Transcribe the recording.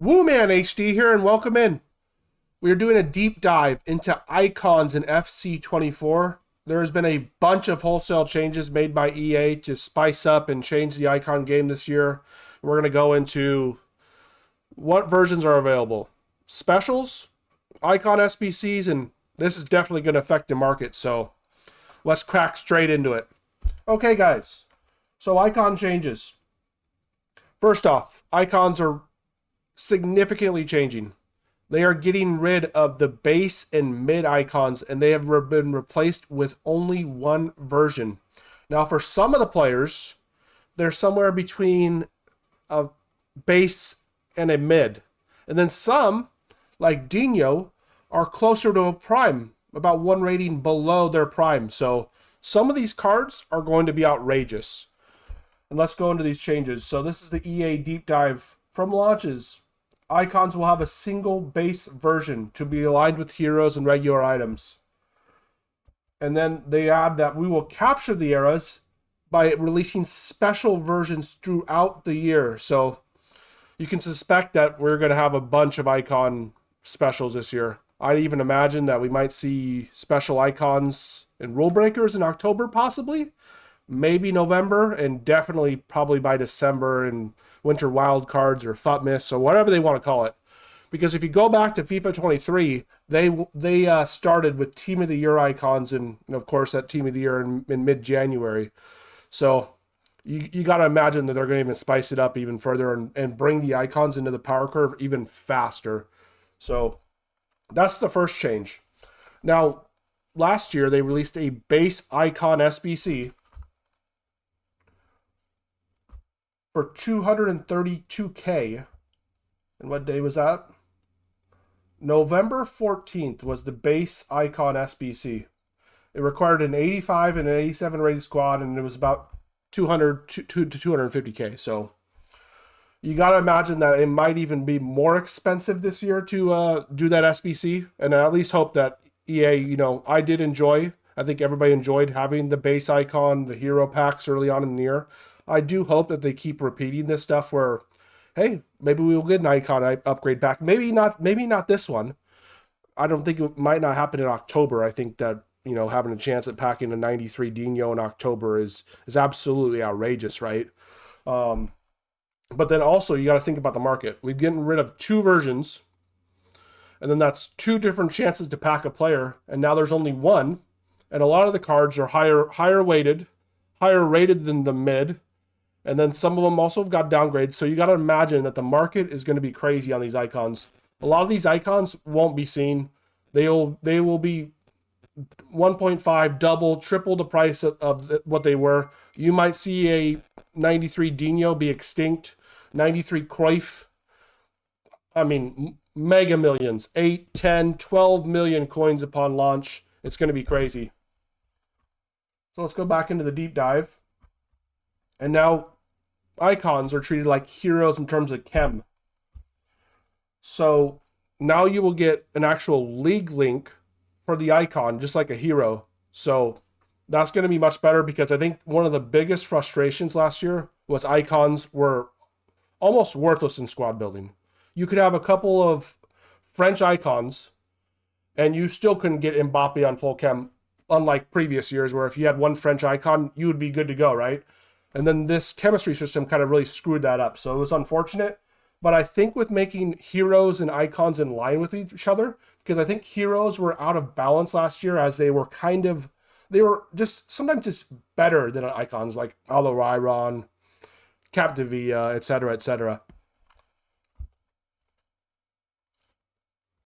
WoomanHD here, and welcome in. We are doing a deep dive into icons in FC24. There has been a bunch of wholesale changes made by EA to spice up and change the icon game this year. We're going to go into what versions are available, specials, icon SBCs, and this is definitely going to affect the market, so let's crack straight into it. Okay, guys, so icon changes. First off, icons are significantly changing. They are getting rid of the base and mid icons, and they have been replaced with only one version. Now, for some of the players, they're somewhere between a base and a mid. And then some, like Dino, are closer to a prime, about one rating below their prime. So some of these cards are going to be outrageous. And let's go into these changes. So this is the EA deep dive from launches. Icons will have a single base version to be aligned with heroes and regular items. And then they add that we will capture the eras by releasing special versions throughout the year. So you can suspect that we're going to have a bunch of icon specials this year. I'd even imagine that we might see special icons and rule breakers in October, possibly. Maybe November, and definitely probably by December and winter wild cards or FUTMIS or whatever they want to call it. Because if you go back to FIFA 23, they started with Team of the Year icons, and of course that Team of the Year in mid-January. So you got to imagine that they're going to even spice it up even further and bring the icons into the power curve even faster. So that's the first change. Now, last year they released a base icon SBC for 232K. And what day was that? November 14th was the base icon SBC. It required an 85 and an 87 rated squad, and it was about 200 to 250K. So you got to imagine that it might even be more expensive this year to do that SBC. And I at least hope that EA, I did enjoy. I think everybody enjoyed having the base icon, the hero packs early on in the year. I do hope that they keep repeating this stuff where, hey, maybe we will get an icon upgrade pack. Maybe not this one. I don't think it might not happen in October. I think that, having a chance at packing a 93 Dino in October is absolutely outrageous, right? But then also you got to think about the market. We're getting rid of two versions, and then that's two different chances to pack a player, and now there's only one, and a lot of the cards are higher weighted, higher rated than the mid. And then some of them also have got downgrades. So you got to imagine that the market is going to be crazy on these icons. A lot of these icons won't be seen. They will be 1.5, double, triple the price of what they were. You might see a 93 Dino be extinct. 93 Cruyff. I mean, mega millions. 8, 10, 12 million coins upon launch. It's going to be crazy. So let's go back into the deep dive. And now icons are treated like heroes in terms of chem. So now you will get an actual league link for the icon, just like a hero. So that's going to be much better, because I think one of the biggest frustrations last year was icons were almost worthless in squad building. You could have a couple of French icons and you still couldn't get Mbappe on full chem, unlike previous years where if you had one French icon, you would be good to go, right? And then this chemistry system kind of really screwed that up. So it was unfortunate. But I think with making heroes and icons in line with each other, because I think heroes were out of balance last year, as they were just sometimes just better than icons like Aloriron, Capdevia, etc., etc.